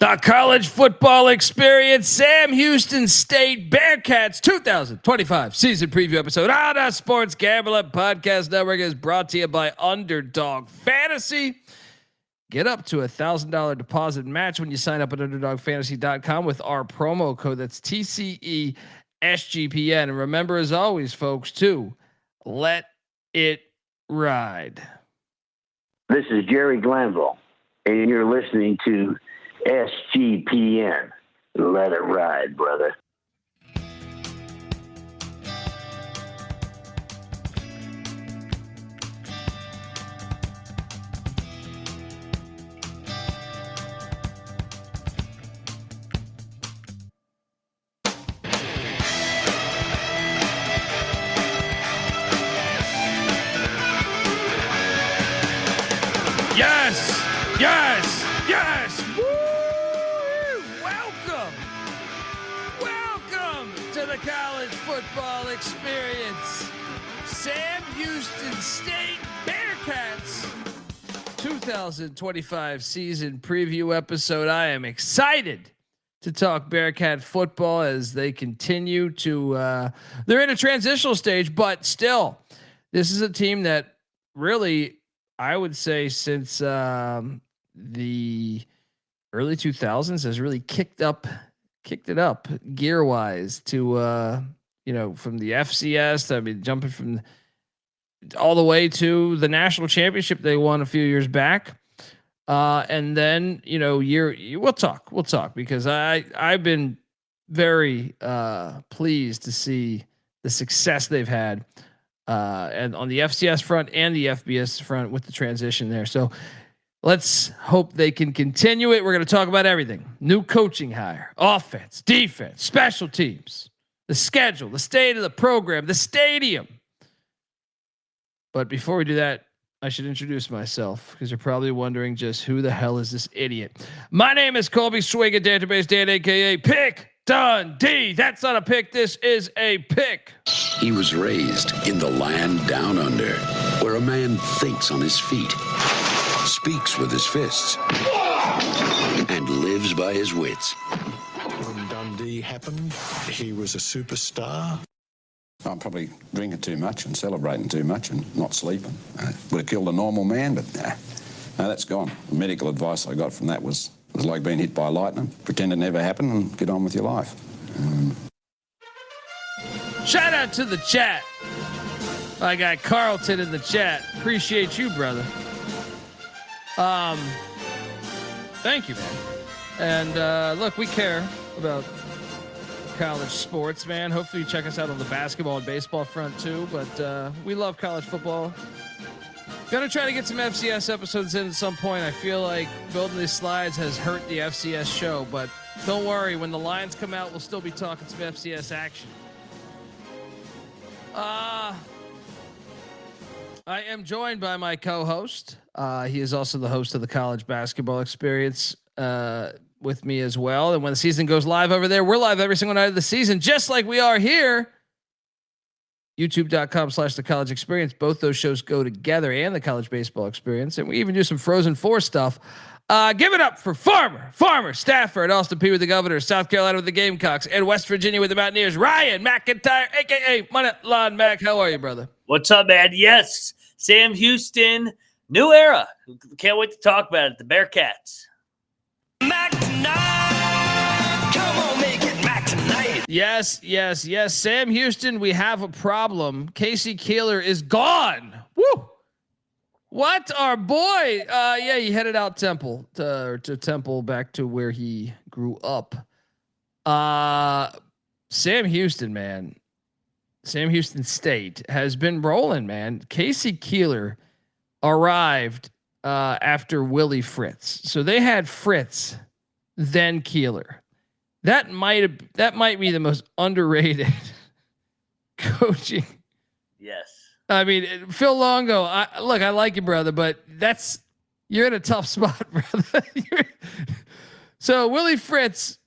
The college football experience, Sam Houston State Bearkats 2025 season preview episode on the Sports Gambling Podcast Network is brought to you by Underdog Fantasy. Get up to $1,000 deposit match when you sign up at UnderdogFantasy.com with our promo code. That's TCE SGPN. And remember, as always, folks, to let it ride. This is Jerry Glanville, and you're listening to SGPN. Let it ride, brother. Yes, yes, yes. Woo! Welcome to the college football experience. Sam Houston State Bearkats 2025 season preview episode. I am excited to talk Bearcat football as they continue to, they're in a transitional stage, but still, this is a team that really, I would say since the early 2000s has really kicked it up gear wise to from the FCS. Jumping from all the way to the national championship they won a few years back. And then, we'll talk because I've been very pleased to see the success they've had and on the FCS front and the FBS front with the transition there. So let's hope they can continue it. We're going to talk about everything: new coaching hire, offense, defense, special teams, the schedule, the state of the program, the stadium. But before we do that, I should introduce myself because you're probably wondering just who the hell is this idiot. My name is Colby Swig at Database Dan, aka Pick Dundee. That's not a pick. This is a pick. He was raised in the land down under, where a man thinks on his feet, speaks with his fists, and lives by his wits. When Dundee happened, he was a superstar. I'm probably drinking too much and celebrating too much and not sleeping. Would have killed a normal man, but no, that's gone. The medical advice I got from that was like being hit by lightning. Pretend it never happened and get on with your life. Shout out to the chat. I got Carlton in the chat. Appreciate you, brother. Thank you, man. And look, we care about college sports, man. Hopefully you check us out on the basketball and baseball front too, but we love college football. Gonna try to get some FCS episodes in at some point. I feel like building these slides has hurt the FCS show, but don't worry, when the lines come out, we'll still be talking some FCS action. I am joined by my co-host. He is also the host of the college basketball experience with me as well. And when the season goes live over there, we're live every single night of the season, just like we are here. YouTube.com/the college experience. Both those shows go together, and the college baseball experience. And we even do some Frozen 4 stuff. Give it up for Farmer, Stafford, Austin P with the Governors, South Carolina with the Gamecocks, and West Virginia with the Mountaineers. Ryan McIntyre, aka Money Lawn Mac. How are you, brother? What's up, man? Yes, Sam Houston, new era. Can't wait to talk about it. The Bearkats. Mac tonight. Come on, make it Mac tonight. Yes. Sam Houston, we have a problem. Casey Keeler is gone. Woo! What? Our boy. Yeah, he headed out Temple to Temple, back to where he grew up. Sam Houston, man. Sam Houston State has been rolling, man. Casey Keeler arrived after Willie Fritz. So they had Fritz, then Keeler. That might be the most underrated coaching. Yes. I mean, Phil Longo, I like you, brother, but you're in a tough spot, brother. So Willie Fritz,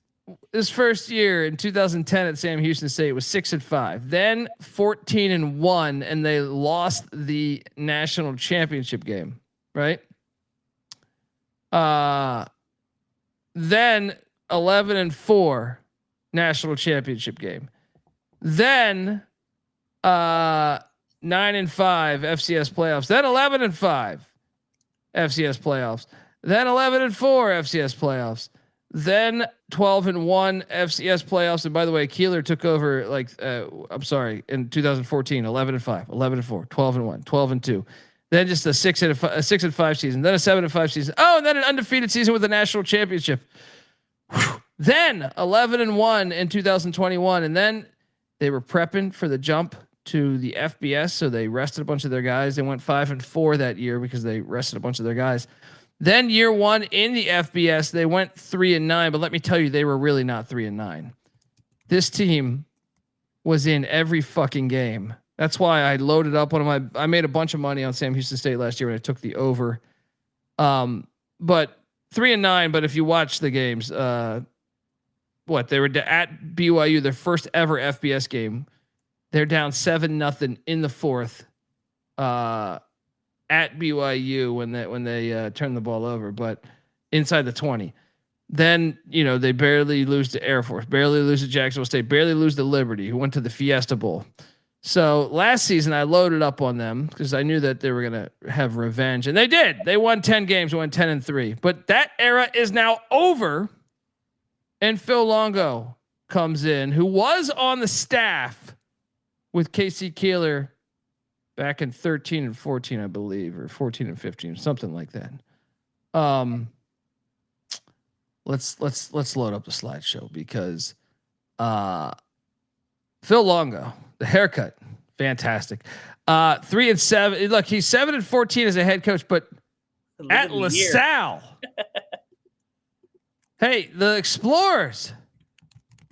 his first year in 2010 at Sam Houston State was 6-5, then 14-1, and they lost the national championship game, right? Then 11-4 national championship game. Then 9-5 FCS playoffs. Then 11-5 FCS playoffs. Then 11-4 FCS playoffs. Then 12-1 FCS playoffs. And by the way, Keeler took over in 2014, 11-5, 11-4, 12-1, 12-2. Then just a 6-5 season. Then a 7-5 season. Oh, and then an undefeated season with the national championship. Whew. Then 11-1 in 2021, and then they were prepping for the jump to the FBS, so they rested a bunch of their guys. They went 5-4 that year because they rested a bunch of their guys. Then year one in the FBS, they went 3-9, but let me tell you, they were really not 3-9. This team was in every fucking game. That's why I loaded up I made a bunch of money on Sam Houston State last year when I took the over. But 3-9, but if you watch the games, they were at BYU, their first ever FBS game. They're down 7-0 in the fourth, at BYU when they turn the ball over, but inside the 20. Then, they barely lose to Air Force, barely lose to Jacksonville State, barely lose to Liberty, who went to the Fiesta Bowl. So last season I loaded up on them because I knew that they were going to have revenge, and they did. They won 10 games, went 10-3, but that era is now over. And Phil Longo comes in, who was on the staff with KC Keeler back in 13 and 14, I believe, or 14 and 15, something like that. Let's load up the slideshow because Phil Longo, the haircut, fantastic. 3-7. Look, he's 7-14 as a head coach, but at LaSalle. Hey, the Explorers.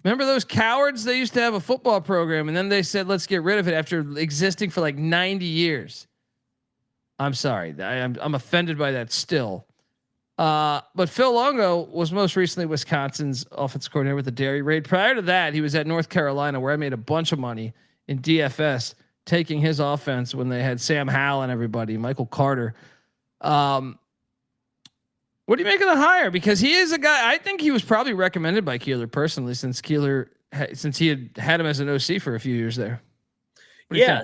Remember those cowards? They used to have a football program, and then they said, let's get rid of it after existing for like 90 years. I'm sorry. I'm offended by that still. But Phil Longo was most recently Wisconsin's offensive coordinator with the Dairy Raid. Prior to that, he was at North Carolina, where I made a bunch of money in DFS, taking his offense when they had Sam Howell and everybody, Michael Carter. What do you make of the hire? Because he is a guy, I think he was probably recommended by Keeler personally, since he had him as an OC for a few years there. Yeah.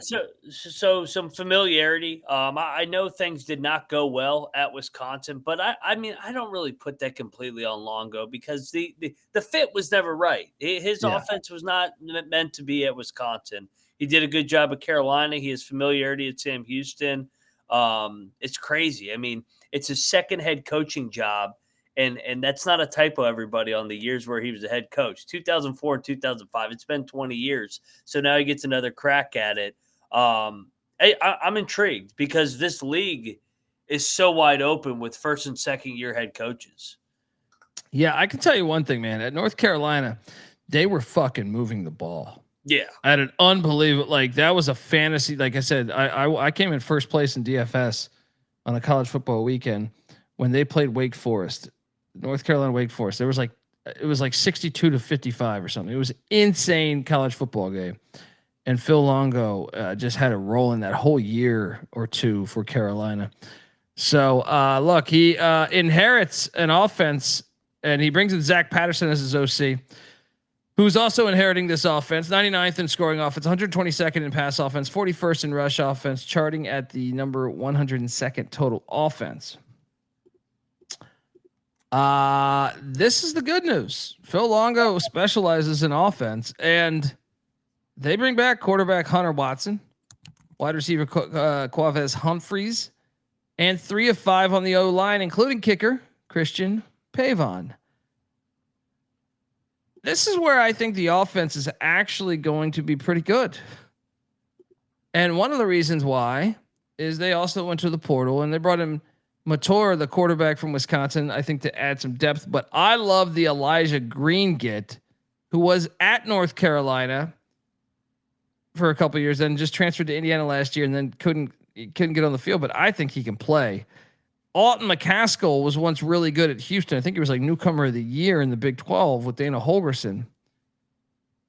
So some familiarity. I know things did not go well at Wisconsin, but I mean, I don't really put that completely on Longo because the fit was never right. His offense was not meant to be at Wisconsin. He did a good job at Carolina. He has familiarity at Sam Houston. It's crazy. I mean, it's his second head coaching job. And that's not a typo, everybody, on the years where he was a head coach. 2004 and 2005. It's been 20 years. So now he gets another crack at it. I'm intrigued because this league is so wide open with first and second year head coaches. Yeah, I can tell you one thing, man. At North Carolina, they were fucking moving the ball. Yeah. At an unbelievable, that was a fantasy. Like I said, I came in first place in DFS on a college football weekend when they played Wake Forest. North Carolina, Wake Forest. It was like 62-55 or something. It was insane college football game. And Phil Longo just had a role in that whole year or two for Carolina. So look, he inherits an offense, and he brings in Zach Patterson as his OC, who's also inheriting this offense. 99th in scoring offense, 122nd in pass offense, 41st in rush offense, charting at the number 102nd total offense. This is the good news. Phil Longo specializes in offense, and they bring back quarterback Hunter Watson, wide receiver Quavez Humphreys, and 3 of 5 on the O line, including kicker Christian Pavon. This is where I think the offense is actually going to be pretty good. And one of the reasons why is they also went to the portal and they brought in Mator, the quarterback from Wisconsin, I think, to add some depth. But I love the Elijah Green who was at North Carolina for a couple of years, then just transferred to Indiana last year and then couldn't get on the field. But I think he can play. Alton McCaskill was once really good at Houston. I think he was like newcomer of the year in the Big 12 with Dana Holgerson.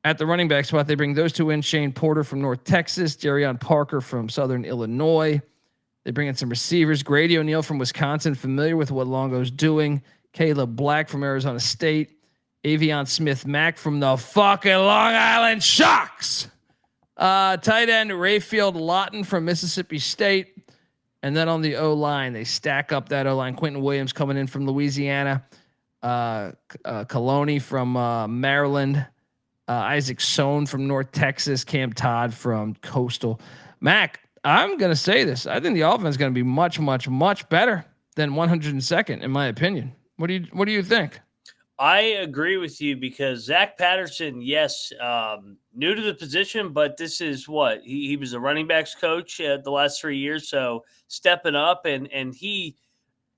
At the running back spot, they bring those two in. Shane Porter from North Texas, Jerrion Parker from Southern Illinois. They bring in some receivers. Grady O'Neill from Wisconsin, familiar with what Longo's doing. Caleb Black from Arizona State, Avion Smith-Mack from the fucking Long Island Sharks. Tight end Rayfield Lotten from Mississippi State. And then on the O-line, they stack up that O-line. Quentin Williams coming in from Louisiana. Coloni from Maryland. Isaac Sohn from North Texas. Cam Todd from Coastal. Mac, I'm going to say this. I think the offense is going to be much, much, much better than 102nd, in my opinion. What do you think? I agree with you because Zach Patterson, yes, new to the position, but this is what he was a running backs coach the last 3 years. So stepping up and he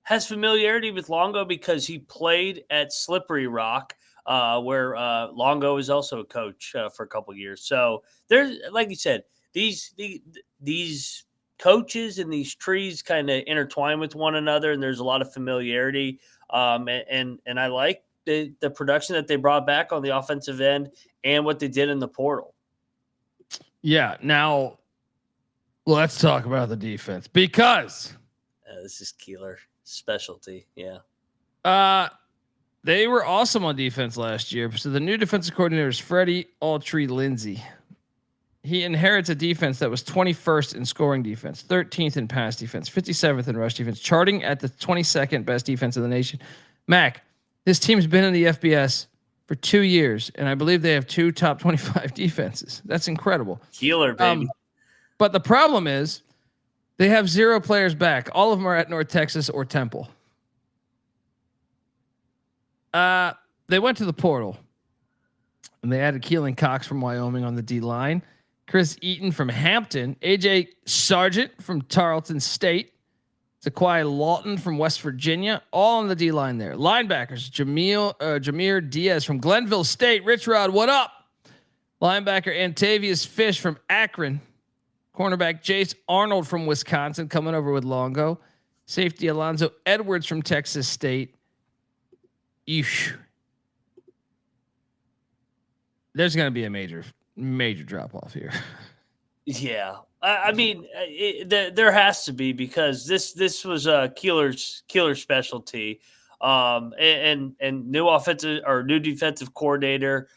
has familiarity with Longo because he played at Slippery Rock, where Longo is also a coach for a couple of years. So there's, like you said, these coaches and these trees kind of intertwine with one another, and there's a lot of familiarity. And I like the production that they brought back on the offensive end and what they did in the portal. Yeah. Now let's talk about the defense because this is Keeler specialty. Yeah. They were awesome on defense last year. So the new defensive coordinator is Freddie Autry Lindsay. He inherits a defense that was 21st in scoring defense, 13th in pass defense, 57th in rush defense, charting at the 22nd best defense in the nation. Mac, this team's been in the FBS for 2 years, and I believe they have 2 top 25 defenses. That's incredible. Keeler, baby. But the problem is they have 0 players back. All of them are at North Texas or Temple. They went to the portal, and they added Keelan Cox from Wyoming on the D line. Chris Eaton from Hampton, AJ Sargent from Tarleton State, Zaquai Lawton from West Virginia, all on the D line there. Linebackers, Jameer Diaz from Glenville State. Rich Rod, what up? Linebacker Antavius Fish from Akron. Cornerback Jace Arnold from Wisconsin coming over with Longo. Safety Alonzo Edwards from Texas State. Eesh. There's going to be a major drop off here. Yeah. I mean, there has to be because this was Keeler's specialty, and new offensive or new defensive coordinator.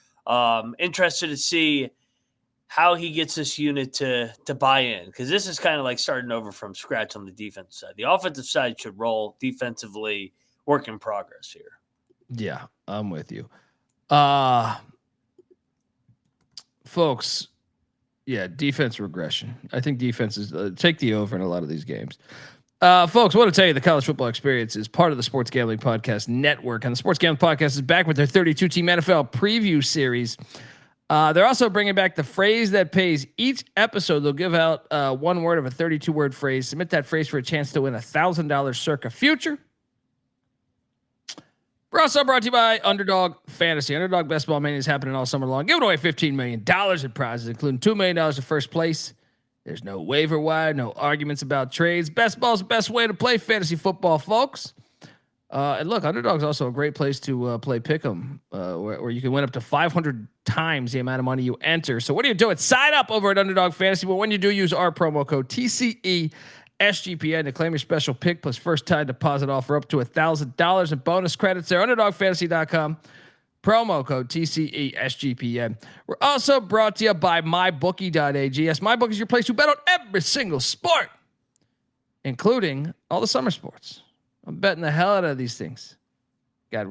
Interested to see how he gets this unit to buy in because this is kind of like starting over from scratch on the defensive side. The offensive side should roll defensively. Work in progress here. Yeah, I'm with you, folks. Yeah, defense regression. I think defense is take the over in a lot of these games. Folks, I want to tell you the college football experience is part of the Sports Gambling Podcast Network, and the Sports Gambling Podcast is back with their 32-team NFL preview series. They're also bringing back the phrase that pays. Each episode, they'll give out one word of a 32-word phrase. Submit that phrase for a chance to win $1,000 Circa Future. We're also brought to you by Underdog Fantasy. Underdog Best Ball Mania is happening all summer long. Giving away $15 million in prizes, including $2 million in first place. There's no waiver wire, no arguments about trades. Best ball's the best way to play fantasy football, folks. And look, Underdog's also a great place to play Pick'em, where you can win up to 500 times the amount of money you enter. So what are you doing? Sign up over at Underdog Fantasy. But when you do, use our promo code TCE SGPN to claim your special pick plus first time deposit offer up to $1,000 in bonus credits there. UnderdogFantasy.com. Promo code TCE SGPN. We're also brought to you by MyBookie.ag. Yes, MyBookie is your place to bet on every single sport, including all the summer sports. I'm betting the hell out of these things. Got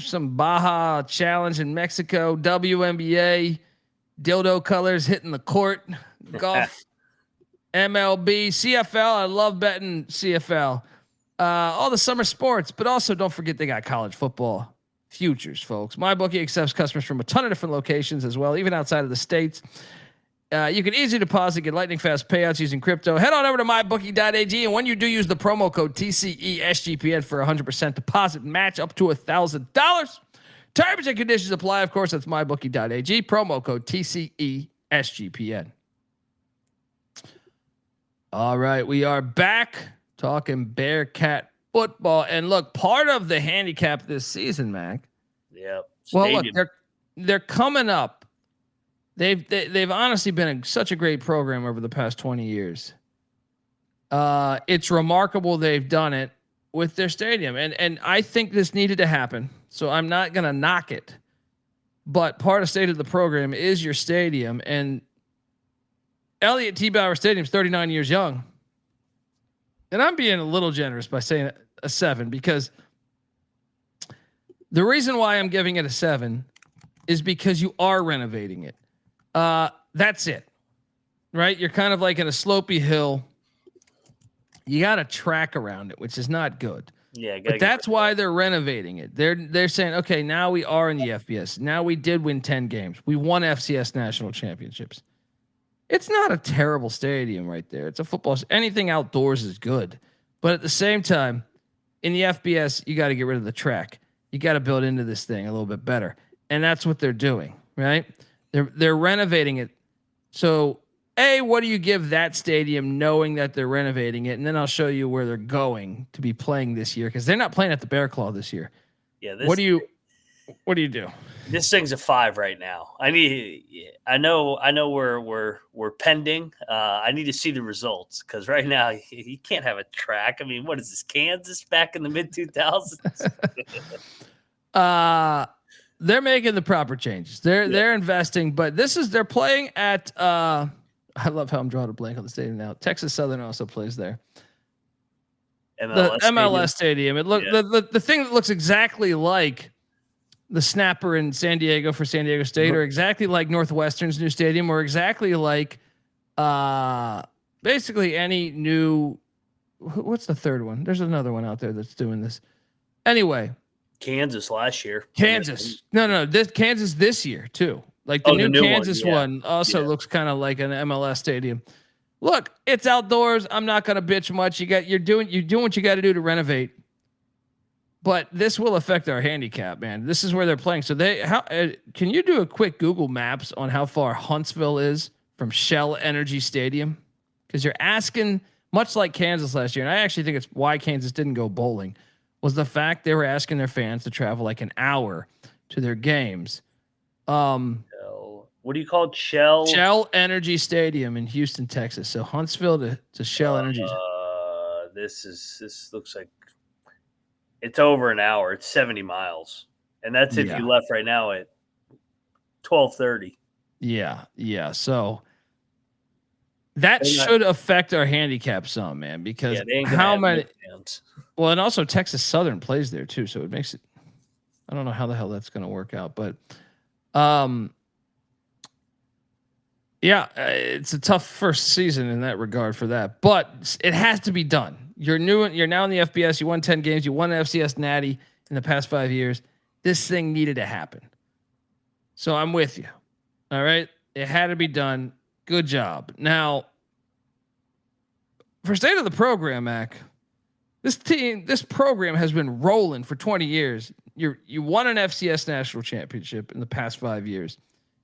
some Baja Challenge in Mexico, WNBA, dildo colors hitting the court, golf. MLB, CFL. I love betting CFL. All the summer sports, but also don't forget they got college football futures, folks. MyBookie accepts customers from a ton of different locations as well, even outside of the States. You can easily deposit, get lightning fast payouts using crypto. Head on over to mybookie.ag, and when you do use the promo code TCESGPN for 100% deposit match up to $1,000. Terms and conditions apply. Of course, that's mybookie.ag. Promo code TCESGPN. All right, we are back talking Bearcat football, and look, part of the handicap this season, Mac. Yeah. Well, look, they're coming up. They've honestly been such a great program over the past 20 years. It's remarkable they've done it with their stadium. And I think this needed to happen. So I'm not going to knock it. But part of state of the program is your stadium. And Elliott T. Bauer Stadium is 39 years young. And I'm being a little generous by saying a 7, because the reason why I'm giving it a 7 is because you are renovating it. That's it, right? You're kind of like in a slopey hill. You got a track around it, which is not good. Yeah, but that's why they're renovating it. They're saying, okay, now we are in the FBS. Now we did win 10 games. We won FCS national championships. It's not a terrible stadium right there. It's a football. Anything outdoors is good. But at the same time, in the FBS, you got to get rid of the track. You got to build into this thing a little bit better. And that's what they're doing, right? They're renovating it. So, what do you give that stadium knowing that they're renovating it? And then I'll show you where they're going to be playing this year, because they're not playing at the Bear Claw this year. Yeah. What do you do? This thing's a 5 right now. I know we're pending. I need to see the results, because right now you can't have a track. I mean, what is this, Kansas back in the mid 2000s? They're making the proper changes. They're investing, but they're playing at I love how I'm drawing a blank on the stadium now. Texas Southern also plays there. MLS stadium. It the thing that looks exactly like the Snapper in San Diego for San Diego State, or exactly like Northwestern's new stadium, or exactly like basically any new. What's the third one? There's another one out there that's doing this. Anyway, Kansas last year. Kansas. No. This Kansas this year too. Like the new Kansas one also looks kind of like an MLS stadium. Look, it's outdoors. I'm not going to bitch much. You're doing what you got to do to renovate. But this will affect our handicap, man. This is where they're playing. So can you do a quick Google Maps on how far Huntsville is from Shell Energy Stadium? Because you're asking, much like Kansas last year, and I actually think it's why Kansas didn't go bowling, was the fact they were asking their fans to travel like an hour to their games. What do you call it? Shell Energy Stadium in Houston, Texas. So Huntsville to Shell Energy. This looks like it's over an hour. It's 70 miles, and that's if you left right now at 12:30. Yeah. So that should affect our handicap some, man, because how many? Well, and also Texas Southern plays there too, so it makes it. I don't know how the hell that's going to work out, but it's a tough first season in that regard for that, but it has to be done. You're now in the FBS. You won 10 games. You won an FCS Natty in the past 5 years. This thing needed to happen. So I'm with you. All right. It had to be done. Good job. Now, for state of the program, Mac, this program has been rolling for 20 years. You won an FCS national championship in the past 5 years.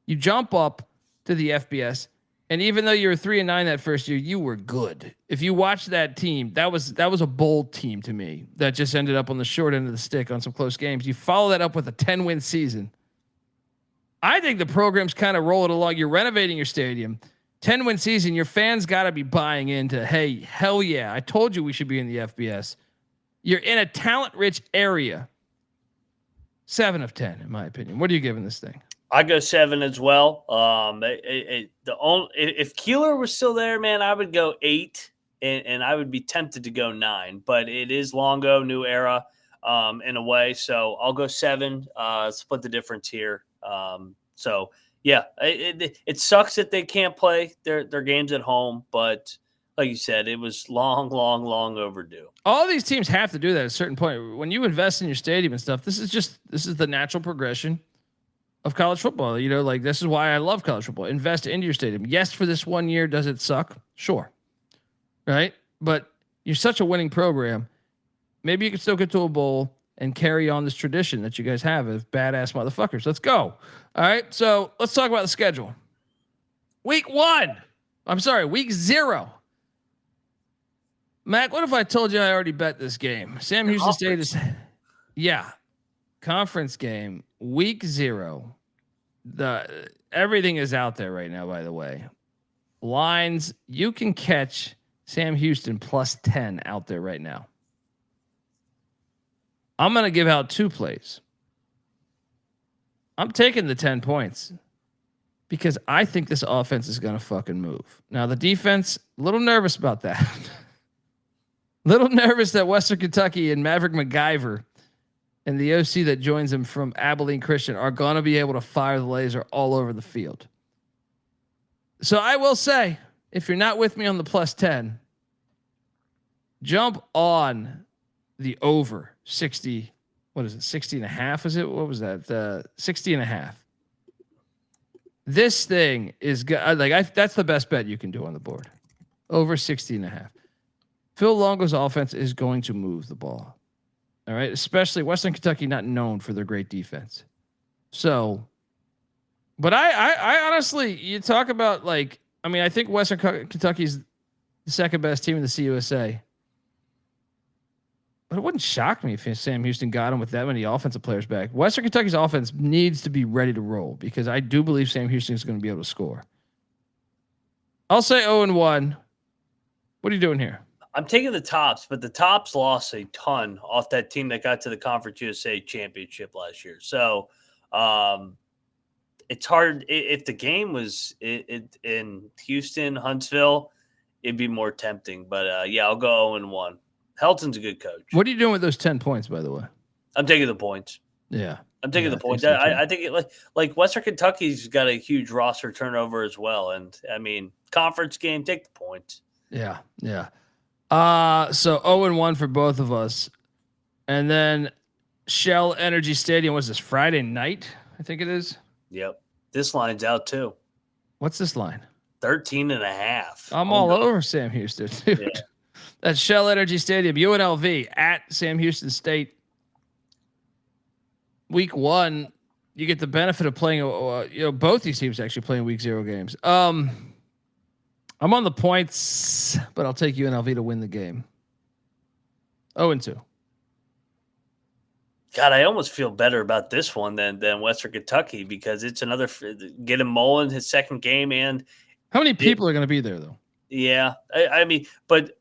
You jump up to the FBS, and even though you were 3-9 that first year, you were good. If you watch that team, that was a bold team to me that just ended up on the short end of the stick on some close games. You follow that up with a 10-win season. I think the program's kind of rolling along. You're renovating your stadium. 10-win season, your fans got to be buying into, hey, hell yeah, I told you we should be in the FBS. You're in a talent-rich area. 7 of 10, in my opinion. What are you giving this thing? I go 7 as well. If Keeler was still there, man, I would go 8, and I would be tempted to go 9. But it is Longo, new era, in a way. So I'll go 7. Split the difference here. It sucks that they can't play their games at home, but like you said, it was long overdue. All these teams have to do that at a certain point. When you invest in your stadium and stuff, this is the natural progression of college football. You know, like, this is why I love college football. Invest into your stadium. Yes, for this 1 year, does it suck? Sure. Right? But you're such a winning program. Maybe you can still get to a bowl and carry on this tradition that you guys have of badass motherfuckers. Let's go. All right. So let's talk about the schedule. Week 0. Mac, what if I told you I already bet this game? Sam Houston State is, conference game, week 0. Everything is out there right now, by the way. Lines, you can catch Sam Houston +10 out there right now. I'm going to give out 2 plays. I'm taking the 10 points because I think this offense is going to fucking move. Now, the defense, a little nervous about that. Little nervous that Western Kentucky and Maverick McIver and the OC that joins him from Abilene Christian are going to be able to fire the laser all over the field. So I will say, if you're not with me on the +10, jump on the over 60. What is it? 60.5? Is it? What was that? 60.5. This thing is good. That's the best bet you can do on the board. Over 60.5. Phil Longo's offense is going to move the ball. All right. Especially Western Kentucky, not known for their great defense. So, but I honestly, you talk about I think Western Kentucky's the second best team in the CUSA. But it wouldn't shock me if Sam Houston got him with that many offensive players back. Western Kentucky's offense needs to be ready to roll because I do believe Sam Houston is going to be able to score. I'll say 0-1. What are you doing here? I'm taking the Tops, but the Tops lost a ton off that team that got to the Conference USA championship last year. So it's hard. If the game was in Houston, Huntsville, it'd be more tempting. But I'll go 0-1. Helton's a good coach. What are you doing with those 10 points, by the way? I'm taking the points. Yeah. I'm taking the points. I think it like Western Kentucky's got a huge roster turnover as well. And I mean, conference game, take the points. Yeah. Yeah. So 0-1 for both of us. And then Shell Energy Stadium was this Friday night, I think it is. Yep. This line's out too. What's this line? 13.5. I'm all over Sam Houston, dude. Yeah. That's Shell Energy Stadium, UNLV at Sam Houston State. Week 1, you get the benefit of playing. Both these teams actually playing week 0 games. I'm on the points, but I'll take UNLV to win the game. 0-2. God, I almost feel better about this one than Western Kentucky because it's another get him Mullen his second game. And how many people are going to be there though? Yeah, I mean, but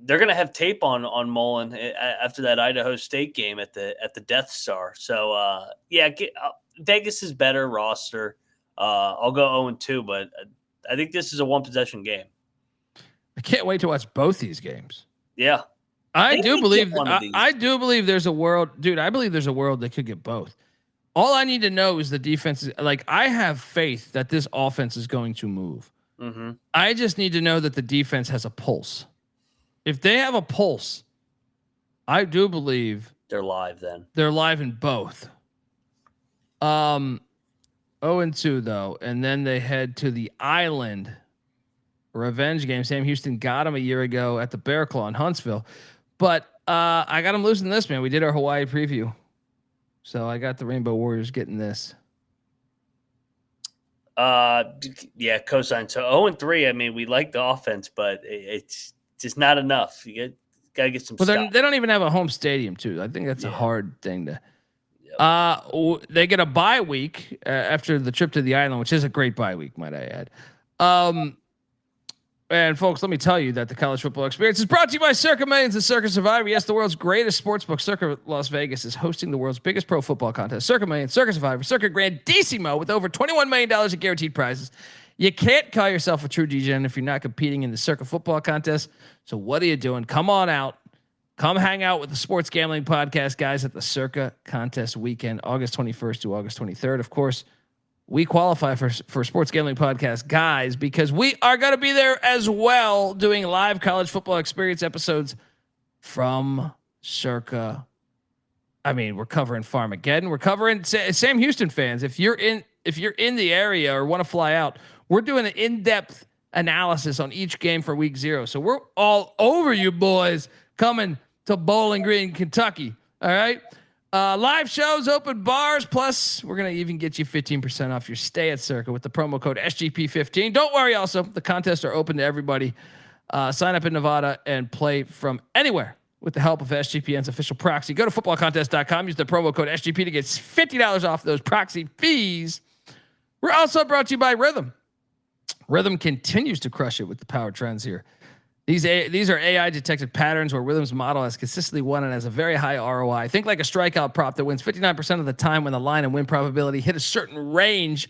they're going to have tape on Mullen after that Idaho State game at the Death Star. So Vegas is better roster. I'll go 0-2, but I think this is a 1 possession game. I can't wait to watch both these games. Yeah. I do believe there's a world, dude. I believe there's a world that could get both. All I need to know is the defense. I have faith that this offense is going to move. Mm-hmm. I just need to know that the defense has a pulse. If they have a pulse, I do believe they're live. Then they're live in both. 0-2 though, and then they head to the Island revenge game. Sam Houston got him a year ago at the Bear Claw in Huntsville, but I got him losing this, man. We did our Hawaii preview, so I got the Rainbow Warriors getting this. Cosign. So 0-3. I mean, we like the offense, but it's just not enough. You got to get some. Well, they don't even have a home stadium, too. I think that's a hard thing to. Yep. They get a bye week after the trip to the Island, which is a great bye week, might I add. And folks, let me tell you that the college football experience is brought to you by Circa Millions and Circa Survivor. Yes, the world's greatest sportsbook, Circa Las Vegas, is hosting the world's biggest pro football contest. Circa Millions, Circa Survivor, Circa Grandissimo, with over $21 million in guaranteed prizes. You can't call yourself a true DGen if you're not competing in the Circa football contest. So what are you doing? Come on out. Come hang out with the Sports Gambling Podcast guys at the Circa contest weekend, August 21st to August 23rd. Of course, we qualify for Sports Gambling Podcast guys because we are going to be there as well doing live college football experience episodes from Circa. I mean, we're covering Farmageddon. We're covering Sam Houston fans. If you're in the area or want to fly out, we're doing an in-depth analysis on each game for week 0. So we're all over you boys coming to Bowling Green, Kentucky. All right. Live shows, open bars, plus we're going to even get you 15% off your stay at Circa with the promo code SGP15. Don't worry, also, the contests are open to everybody. Sign up in Nevada and play from anywhere with the help of SGPN's official proxy. Go to footballcontest.com, use the promo code SGP to get $50 off those proxy fees. We're also brought to you by Rhythm. Rhythm continues to crush it with the power trends here These are AI detected patterns where Rhythm's model has consistently won and has a very high ROI. Think like a strikeout prop that wins 59% of the time when the line and win probability hit a certain range.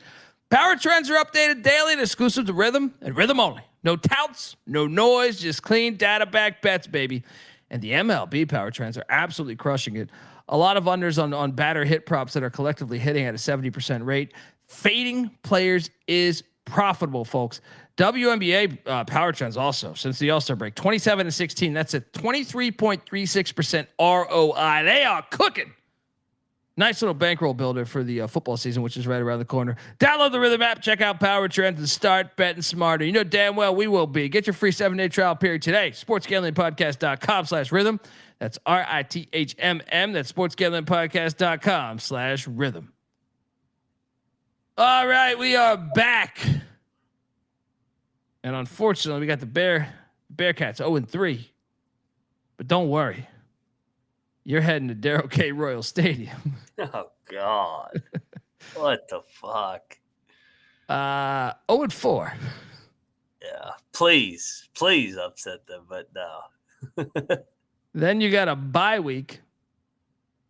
Power trends are updated daily and exclusive to Rhythm and Rhythm only. No touts, no noise, just clean data-backed bets, baby. And the MLB power trends are absolutely crushing it. A lot of unders on batter hit props that are collectively hitting at a 70% rate. Fading players is profitable, folks. WNBA power trends also since the All-Star break 27-16. That's a 23.36% ROI. They are cooking. Nice little bankroll builder for the football season, which is right around the corner. Download the Rhythm app, check out power trends, and start betting smarter. You know damn well we will be. Get your free 7-day trial period today. sportsgamblingpodcast.com/rhythm. That's RITHMM. That's sportsgamblingpodcast.com/rhythm. All right, we are back. And unfortunately, we got the Bearkats 0-3. But don't worry. You're heading to Darrell K. Royal Stadium. Oh, God. What the fuck? 0-4. Yeah. Please upset them, but no. Then you got a bye week.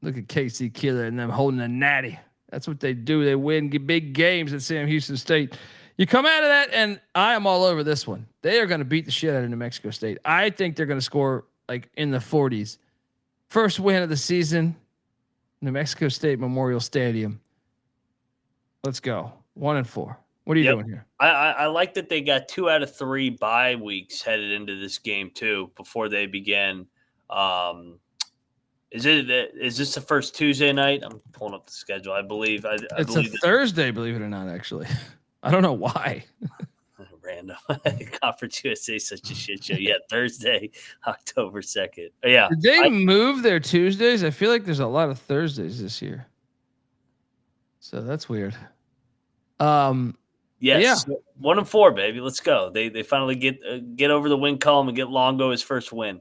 Look at KC Keeler and them holding a natty. That's what they do. They win big games at Sam Houston State. You come out of that, and I am all over this one. They are going to beat the shit out of New Mexico State. I think they're going to score like in the 40s. First win of the season, New Mexico State Memorial Stadium. Let's go. 1-4. What are you doing here? I like that they got 2 out of 3 bye weeks headed into this game too before they begin. Is this the first Tuesday night? I'm pulling up the schedule. I believe It's a Thursday, believe it or not, actually. I don't know why. Random. Conference USA such a shit show. Yeah, Thursday, October 2nd. Yeah. Did they move their Tuesdays? I feel like there's a lot of Thursdays this year. So that's weird. Yes. Yeah. 1-4, baby. Let's go. They finally get over the win column and get Longo his first win.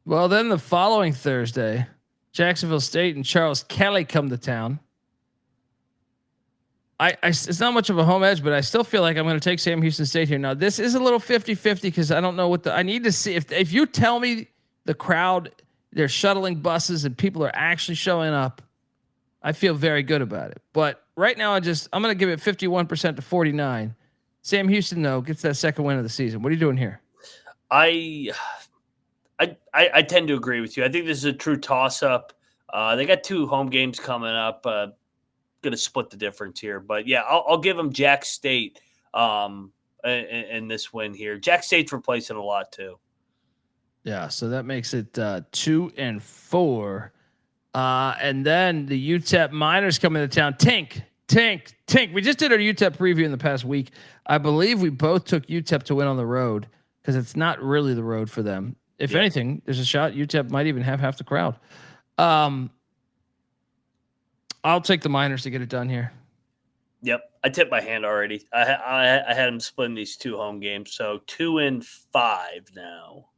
Well, then the following Thursday, Jacksonville State and Charles Kelly come to town. It's not much of a home edge, but I still feel like I'm going to take Sam Houston State here. Now, this is a little 50-50 because I don't know I need to see if you tell me the crowd, they're shuttling buses and people are actually showing up, I feel very good about it. But right now, I'm going to give it 51% to 49. Sam Houston, though, gets that second win of the season. What are you doing here? I tend to agree with you. I think this is a true toss-up. They got 2 home games coming up. Going to split the difference here, but yeah, I'll give them Jack State in this win here. Jack State's replacing a lot too. Yeah, so that makes it 2-4. And then the UTEP Miners coming to town. Tink. We just did our UTEP preview in the past week. I believe we both took UTEP to win on the road because it's not really the road for them. If anything, there's a shot UTEP might even have half the crowd. I'll take the Miners to get it done here. Yep, I tipped my hand already. I had them splitting these 2 home games, so 2-5 now.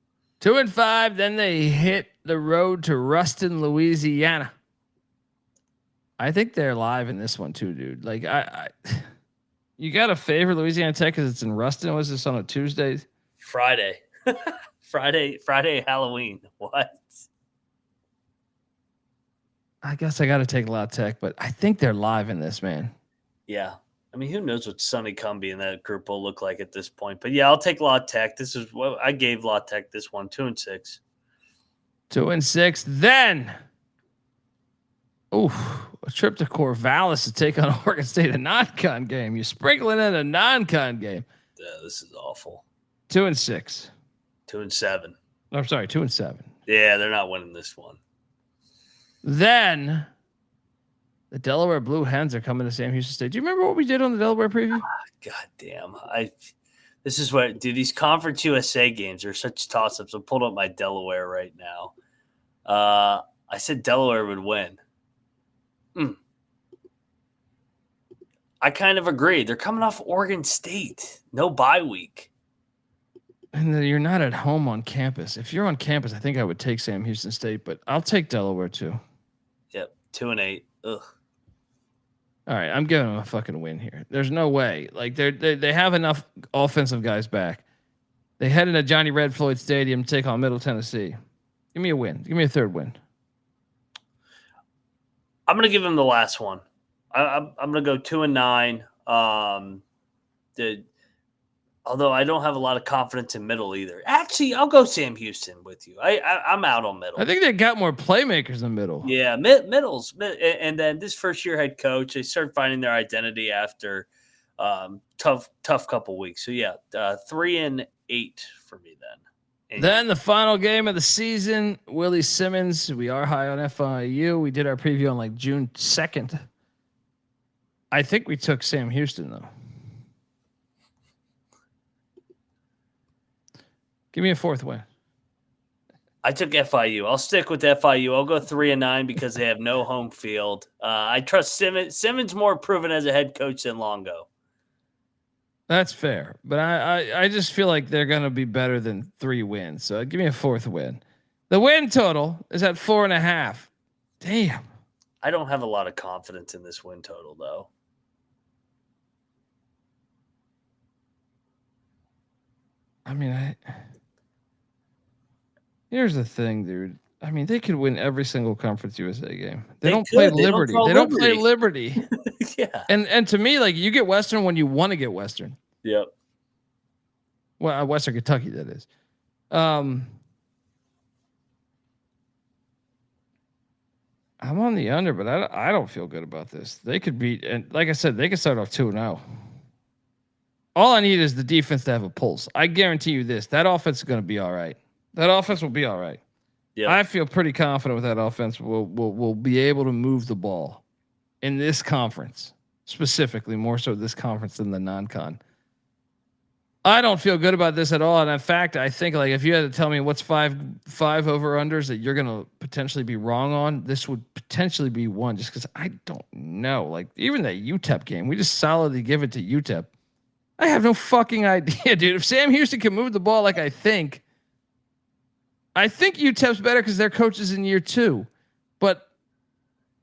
2-5. Then they hit the road to Ruston, Louisiana. I think they're live in this one too, dude. Like you got to favor Louisiana Tech because it's in Ruston. Was this on a Tuesday? Friday, Halloween. What? I guess I got to take La Tech, but I think they're live in this, man. Yeah. I mean, who knows what Sonny Cumbie and that group will look like at this point. But, yeah, I'll take La Tech. This is what I gave La Tech this one, 2-6. 2-6. Then, a trip to Corvallis to take on Oregon State, a non-con game. You're sprinkling in a non-con game. Yeah, this is awful. 2-6. 2-7. I'm sorry, 2-7. Yeah, they're not winning this one. Then the Delaware Blue Hens are coming to Sam Houston State. Do you remember what we did on the Delaware preview? God damn. This is what, dude, these Conference USA games are such toss-ups. I pulled up my Delaware right now. I said Delaware would win. I kind of agree. They're coming off Oregon State. No bye week. And you're not at home on campus. If you're on campus, I think I would take Sam Houston State, but I'll take Delaware too. Yep, 2-8. Ugh. All right, I'm giving them a fucking win here. There's no way. Like they have enough offensive guys back. They head into Johnny Red Floyd Stadium to take on Middle Tennessee. Give me a win. Give me a third win. I'm going to give him the last one. I'm going to go 2-9. Although I don't have a lot of confidence in Middle either. Actually, I'll go Sam Houston with you. I'm out on Middle. I think they got more playmakers than Middle. Yeah, Middle's. And then this first-year head coach, they started finding their identity after tough couple weeks. So, 3-8 for me then. And then the final game of the season, Willie Simmons. We are high on FIU. We did our preview on like June 2nd. I think we took Sam Houston, though. Give me a fourth win. I took FIU. I'll stick with FIU. I'll go 3-9 because they have no home field. I trust Simmons. Simmons more proven as a head coach than Longo. That's fair, but I just feel like they're going to be better than 3 wins. So give me a fourth win. The win total is at 4.5. Damn. I don't have a lot of confidence in this win total, though. I mean, here's the thing, dude. I mean, they could win every single Conference USA game. They don't play Liberty. They don't play Liberty. Yeah. And to me, like, you get Western when you want to get Western. Yep. Well, Western Kentucky, that is. I'm on the under, but I don't feel good about this. They could beat, and like I said, they could start off 2-0. All I need is the defense to have a pulse. I guarantee you this: that offense is going to be all right. That offense will be all right. Yeah, I feel pretty confident with that offense. We'll be able to move the ball in this conference, specifically more so this conference than the non-con. I don't feel good about this at all. And in fact, I think like if you had to tell me what's five over unders that you're going to potentially be wrong on, this would potentially be one, just because I don't know. Like even that UTEP game, we just solidly give it to UTEP. I have no fucking idea, dude. If Sam Houston can move the ball like I think UTEP's better because their coach is in year 2. But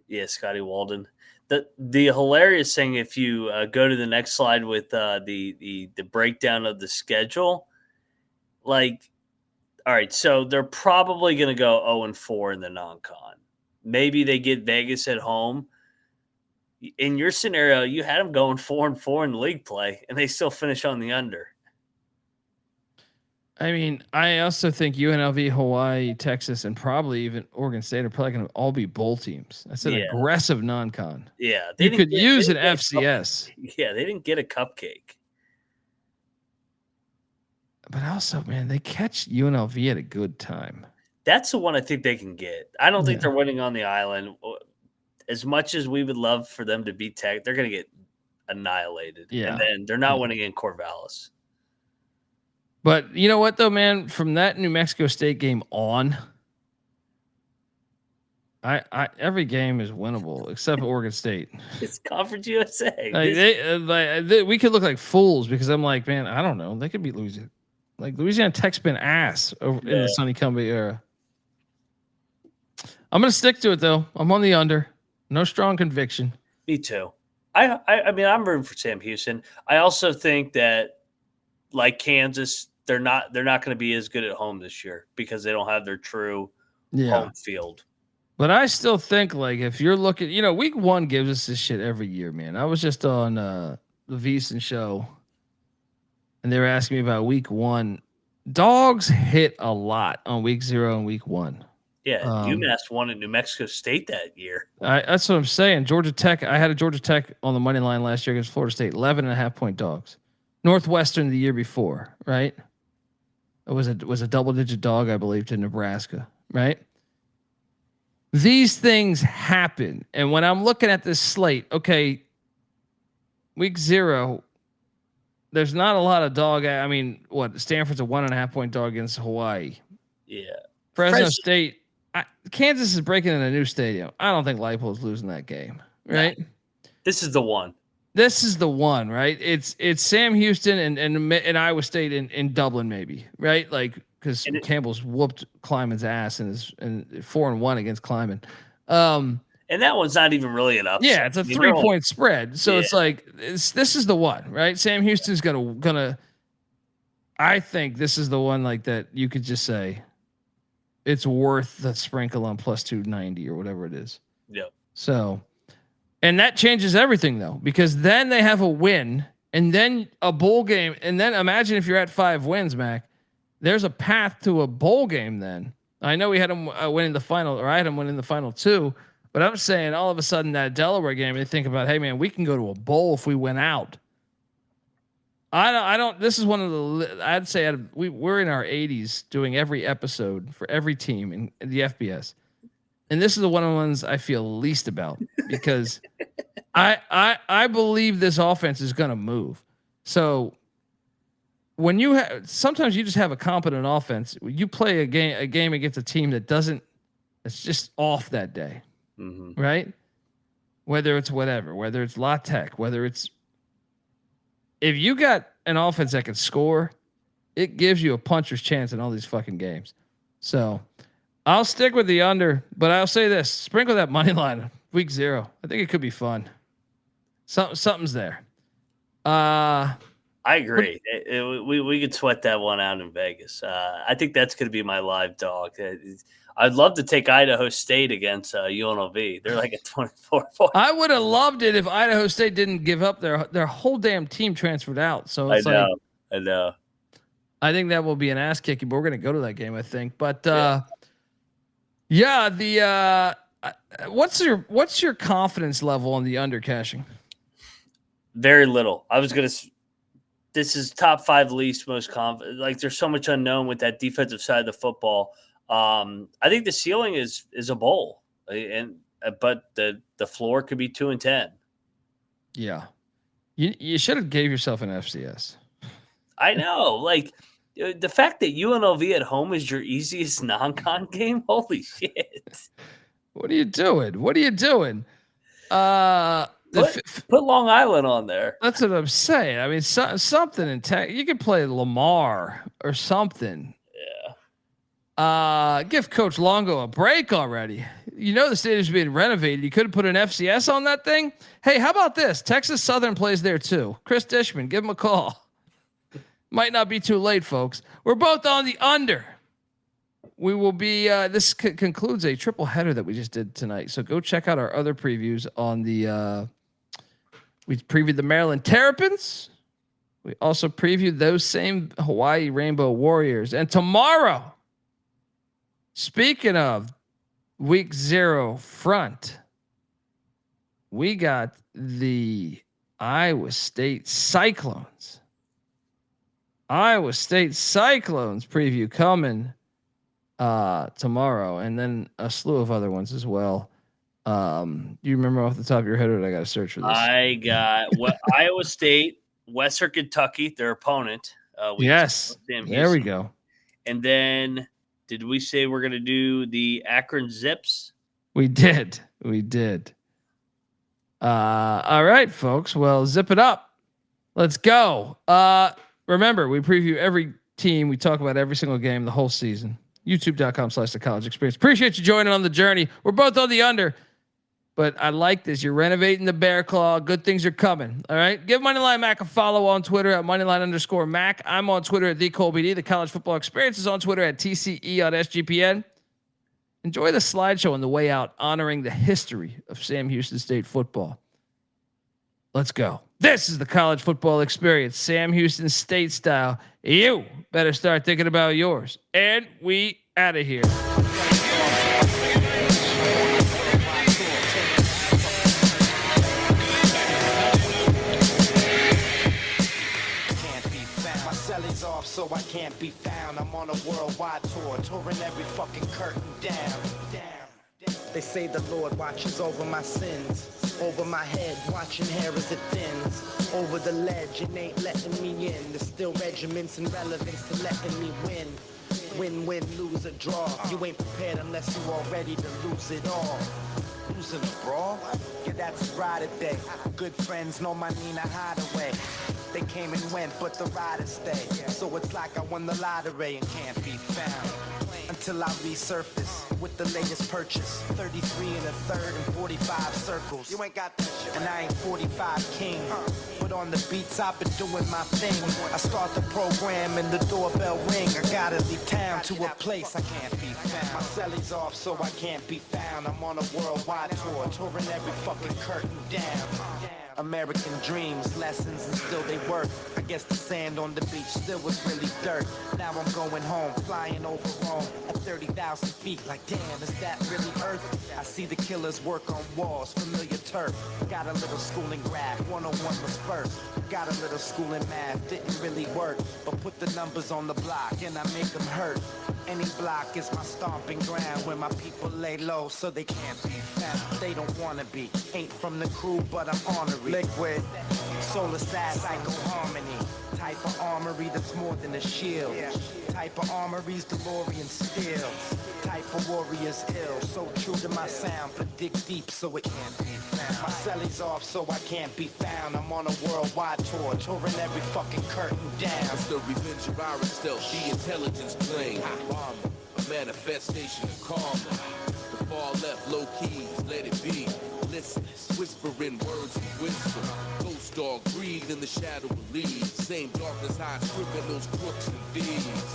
yeah, Scotty Walden. The hilarious thing, if you go to the next slide with the breakdown of the schedule, like, all right, so they're probably going to go 0-4 in the non-con. Maybe they get Vegas at home. In your scenario, you had them going 4-4 in league play, and they still finish on the under. I mean, I also think UNLV, Hawaii, Texas, and probably even Oregon State are probably going to all be bowl teams. That's an aggressive non-con. Yeah. You could use an FCS. Yeah, they didn't get a cupcake. But also, man, they catch UNLV at a good time. That's the one I think they can get. I don't think they're winning on the island. As much as we would love for them to beat Tech, they're going to get annihilated. Yeah. And then they're not winning in Corvallis. But you know what, though, man? From that New Mexico State game on, I every game is winnable except Oregon State. It's Conference USA. We could look like fools because I'm like, man, I don't know. They could beat Louisiana. Like Louisiana Tech's been ass over in the Sonny Cumbie era. I'm gonna stick to it though. I'm on the under. No strong conviction. Me too. I mean, I'm rooting for Sam Houston. I also think that, like Kansas, they're not going to be as good at home this year because they don't have their true home field. But I still think, like, if you're looking, week 1 gives us this shit every year, man. I was just on the VSiN show, and they were asking me about week 1. Dogs hit a lot on week 0 and week 1. Yeah, UMass won at New Mexico State that year. That's what I'm saying. Georgia Tech, I had a Georgia Tech on the money line last year against Florida State, 11.5-point dogs. Northwestern the year before, right? It was a double-digit dog, I believe, to Nebraska, right? These things happen. And when I'm looking at this slate, okay, week 0, there's not a lot of dog. I mean, Stanford's a 1.5-point dog against Hawaii. Yeah. Fresno State, Kansas is breaking in a new stadium. I don't think Leipold's losing that game, right? No. This is the one. This is the one, right? It's Sam Houston and Iowa State in Dublin, maybe, right? Like because Campbell's whooped Kleiman's ass and is 4-1 against Kleiman. And that one's not even really an upset. Yeah, it's a 3-point spread. So it's like this is the one, right? Sam Houston's gonna I think this is the one like that you could just say it's worth the sprinkle on plus 290 or whatever it is. Yep. So, and that changes everything though, because then they have a win and then a bowl game. And then imagine if you're at 5 wins, Mac, there's a path to a bowl game. Then I know we had them winning the final, or I had them winning the final 2, but I'm saying all of a sudden that Delaware game, they think about, hey man, we can go to a bowl if we win out. I don't. This is one of the. I'd say we're in our 80s doing every episode for every team in the FBS, and this is the one of the ones I feel least about because I believe this offense is going to move. So when you have, sometimes you just have a competent offense. You play a game against a team that doesn't. It's just off that day, right? Whether it's whatever, whether it's La Tech, whether it's. If you got an offense that can score, it gives you a puncher's chance in all these fucking games. So I'll stick with the under, but I'll say this: sprinkle that money line week 0. I think it could be fun. Something's there. I agree. We could sweat that one out in Vegas. I think that's going to be my live dog. I'd love to take Idaho State against UNLV. They're like a 24 point. I would have loved it if Idaho State didn't give up their whole damn team transferred out. So it's I know. I think that will be an ass kicking, but we're going to go to that game, I think. But what's your confidence level on the under cashing? Very little. I was going to. This is top 5 least most confident. Like there's so much unknown with that defensive side of the football. I think the ceiling is a bowl, but the floor could be 2-10. Yeah, you should have gave yourself an FCS. I know, like the fact that UNLV at home is your easiest non-con game. Holy shit! What are you doing? Put Long Island on there. That's what I'm saying. I mean, something in tech. You could play Lamar or something. Give Coach Longo a break already. You know the stadium's being renovated. You could have put an FCS on that thing. Hey, how about this? Texas Southern plays there too. Chris Dishman, give him a call. Might not be too late, folks. We're both on the under. We will be. This concludes a triple header that we just did tonight. So go check out our other previews on the. We previewed the Maryland Terrapins. We also previewed those same Hawaii Rainbow Warriors, and tomorrow. Speaking of week 0 front, we got the Iowa State Cyclones. Iowa State Cyclones preview coming tomorrow, and then a slew of other ones as well. Do you remember off the top of your head, or I got to search for this? I got Iowa State, Western Kentucky, their opponent. Yes, there we go. And then. Did we say we're going to do the Akron Zips? We did. All right, folks. Well, zip it up. Let's go. Remember, we preview every team. We talk about every single game the whole season. YouTube.com/The College Experience. Appreciate you joining on the journey. We're both on the under. But I like this. You're renovating the Bear Claw. Good things are coming. All right. Give Moneyline Mac a follow on Twitter at Moneyline_Mac. I'm on Twitter at TheColBD. The College Football Experience is on Twitter at TCE on SGPN. Enjoy the slideshow on the way out, honoring the history of Sam Houston State football. Let's go. This is the College Football Experience, Sam Houston State style. You better start thinking about yours. And we out of here. So I can't be found. I'm on a worldwide tour, touring every fucking curtain down. They say the Lord watches over my sins, over my head, watching hair as it thins, over the ledge, it ain't letting me in. There's still regiments and relevance to letting me win. Win, lose or draw. You ain't prepared unless you all ready to lose it all. Losing a brawl? Yeah, that's a ride day. Good friends know my Nina Hideaway. They came and went, but the riders stay. So it's like I won the lottery and can't be found until I resurface. with the latest purchase. 33 and a third and 45 circles. You ain't got that shit. And I ain't 45 king. But on the beats, I've been doing my thing. I start the program and the doorbell ring. I gotta leave town to a place I can't be found. My celly's off, so I can't be found. I'm on a worldwide tour, touring every fucking curtain down. American dreams, lessons, and still they work. I guess the sand on the beach still was really dirt. Now I'm going home, flying over Rome at 30,000 feet. Like, damn, is that really Earth? I see the killers work on walls, familiar turf. Got a little school in graph, 101 was first. Got a little school in math, didn't really work. But put the numbers on the block and I make them hurt. Any block is my stomping ground where my people lay low so they can't be found. They don't wanna be, ain't from the crew, but I'm honorary. Liquid, solar sass, psycho harmony. Type of armory that's more than a shield. Type of armory's DeLorean steel. Type of warrior's ill. So true to my sound, but dig deep so it can't be found. My celly's off so I can't be found. I'm on a worldwide tour, touring every fucking curtain down. It's the revenge of our stealth, the intelligence plane. A manifestation of karma. The far left, low keys, let it be. Listen, whispering words of wisdom. Ghost dog breathe in the shadow of leaves. Same darkness high script those crooks and thieves.